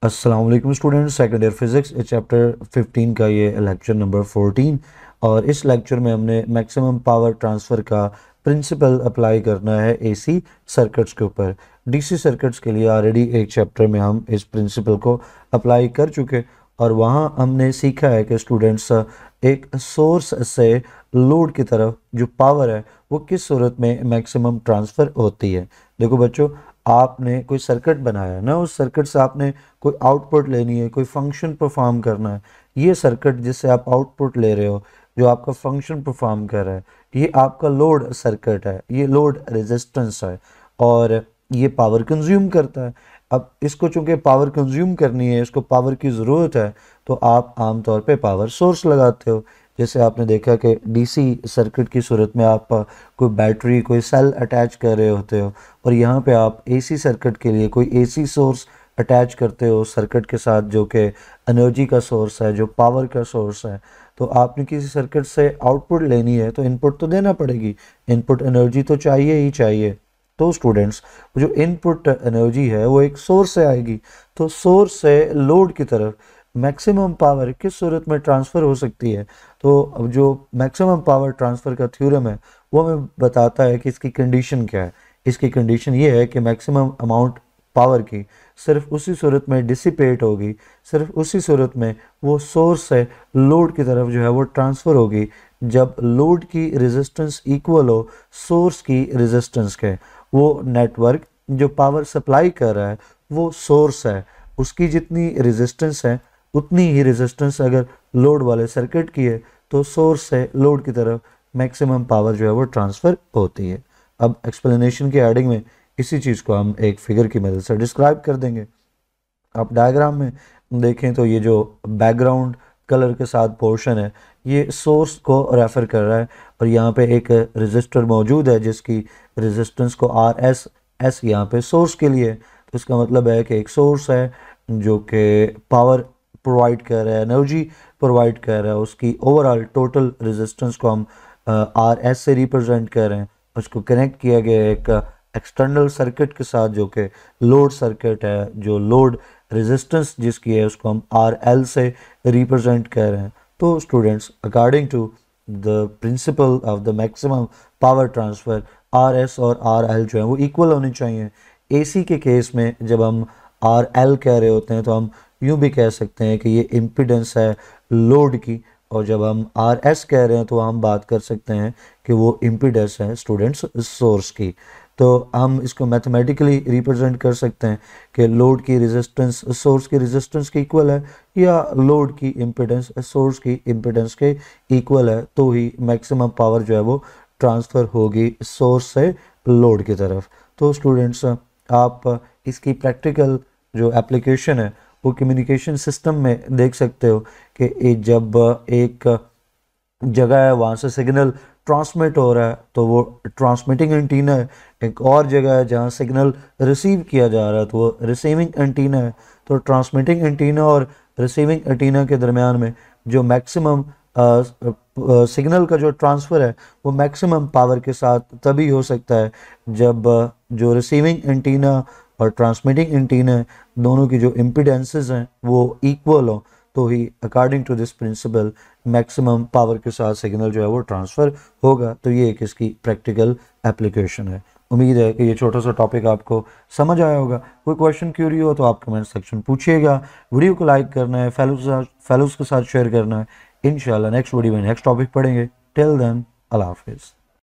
अस्सलाम वालेकुम students, second year physics chapter 15 का ये लेक्चर नंबर 14। और इस लेक्चर में हमने मैक्सिमम पावर ट्रांसफ़र का प्रिंसिपल अप्लाई करना है एसी सर्किट्स के ऊपर। डीसी सर्किट्स के लिए ऑलरेडी एक चैप्टर में हम इस प्रिंसिपल को अप्लाई कर चुके और वहाँ हमने सीखा है कि स्टूडेंट्स एक सोर्स से लोड की तरफ जो पावर है वो किस सूरत में मैक्सिमम ट्रांसफ़र होती है। देखो बच्चों, आपने कोई सर्किट बनाया है ना, उस सर्किट से आपने कोई आउटपुट लेनी है, कोई फंक्शन परफॉर्म करना है। ये सर्किट जिससे आप आउटपुट ले रहे हो, जो आपका फंक्शन परफॉर्म कर रहा है, ये आपका लोड सर्किट है, ये लोड रेजिस्टेंस है और ये पावर कंज्यूम करता है। अब इसको चूंकि पावर कंज्यूम करनी है, इसको पावर की ज़रूरत है, तो आप आमतौर पे पावर सोर्स लगाते हो। जैसे आपने देखा कि डीसी सर्किट की सूरत में आप कोई बैटरी, कोई सेल अटैच कर रहे होते हो और यहाँ पे आप एसी सर्किट के लिए कोई एसी सोर्स अटैच करते हो सर्किट के साथ, जो कि एनर्जी का सोर्स है, जो पावर का सोर्स है। तो आपने किसी सर्किट से आउटपुट लेनी है तो इनपुट तो देना पड़ेगी, इनपुट एनर्जी तो चाहिए ही चाहिए। तो स्टूडेंट्स, जो इनपुट एनर्जी है वो एक सोर्स से आएगी, तो सोर्स से लोड की तरफ मैक्सिमम पावर किस सूरत में ट्रांसफ़र हो सकती है। तो अब जो मैक्सिमम पावर ट्रांसफ़र का थ्योरम है वो हमें बताता है कि इसकी कंडीशन क्या है। इसकी कंडीशन ये है कि मैक्सिमम अमाउंट पावर की सिर्फ उसी सूरत में डिसिपेट होगी, सिर्फ उसी सूरत में वो सोर्स से लोड की तरफ जो है वो ट्रांसफ़र होगी जब लोड की रेजिस्टेंस इक्वल हो सोर्स की रेजिस्टेंस के। वो नेटवर्क जो पावर सप्लाई कर रहा है वो सोर्स है, उसकी जितनी रेजिस्टेंस है उतनी ही रेजिस्टेंस अगर लोड वाले सर्किट की है तो सोर्स से लोड की तरफ मैक्सिमम पावर जो है वो ट्रांसफ़र होती है। अब एक्सप्लेनेशन के एडिंग में इसी चीज़ को हम एक फिगर की मदद से डिस्क्राइब कर देंगे। आप डायग्राम में देखें तो ये जो बैकग्राउंड कलर के साथ पोर्शन है ये सोर्स को रेफ़र कर रहा है और यहाँ पे एक रेजिस्टर मौजूद है जिसकी रेजिस्टेंस को एस यहाँ पे सोर्स के लिए। तो इसका मतलब है कि एक सोर्स है जो कि पावर प्रोवाइड कर रहा है, एनर्जी प्रोवाइड कर रहा है, उसकी ओवरऑल टोटल रेजिस्टेंस को हम एस से रिप्रेजेंट कर रहे हैं। उसको कनेक्ट किया गया एक एक्सटर्नल सर्किट के साथ जो कि लोड सर्किट है, जो लोड रेजिस्टेंस जिसकी है उसको हम एल से रिप्रेजेंट कर रहे हैं। तो students, according to the principle of the maximum power transfer S और एल जो है वो इक्वल होने चाहिए। एसी के केस में जब हम एल कह रहे होते हैं तो हम यूँ भी कह सकते हैं कि ये इम्पीडेंस है लोड की, और जब हम एस कह रहे हैं तो हम बात कर सकते हैं कि वो इम्पीडेंस है स्टूडेंट्स सोर्स की। तो हम इसको मैथमेटिकली रिप्रेजेंट कर सकते हैं कि लोड की रेजिस्टेंस सोर्स की रेजिस्टेंस के इक्वल है या लोड की इम्पीडेंस सोर्स की इम्पीडेंस के इक्वल है, तो ही मैक्सिमम पावर जो है वो ट्रांसफ़र होगी सोर्स से लोड की तरफ। तो स्टूडेंट्स, आप इसकी प्रैक्टिकल जो एप्लीकेशन है वो कम्युनिकेशन सिस्टम में देख सकते हो कि जब एक जगह है वहाँ से सिग्नल ट्रांसमिट हो रहा है तो वो ट्रांसमिटिंग एंटीना है, एक और जगह है जहाँ सिग्नल रिसीव किया जा रहा है तो वो रिसीविंग एंटीना है। तो ट्रांसमिटिंग एंटीना और रिसीविंग एंटीना के दरमियान में जो मैक्सिमम सिग्नल का जो ट्रांसफ़र है वो मैक्सिमम पावर के साथ तभी हो सकता है जब जो रिसीविंग एंटीना और ट्रांसमिटिंग एंटीना है दोनों की जो इम्पीडेंसेस हैं वो इक्वल हो, तो ही according to this principle maximum power के साथ सिग्नल जो है वो ट्रांसफ़र होगा। तो ये एक इसकी प्रैक्टिकल एप्लीकेशन है। उम्मीद है कि ये छोटा सा टॉपिक आपको समझ आया होगा। कोई क्वेश्चन क्यूरी हो तो आप कमेंट सेक्शन पूछिएगा। वीडियो को लाइक करना है, फेलोज़ के साथ शेयर करना है। इंशाल्लाह नेक्स्ट वीडियो में नेक्स्ट टॉपिक पढ़ेंगे। टिल देन, अल्लाह हाफिज़।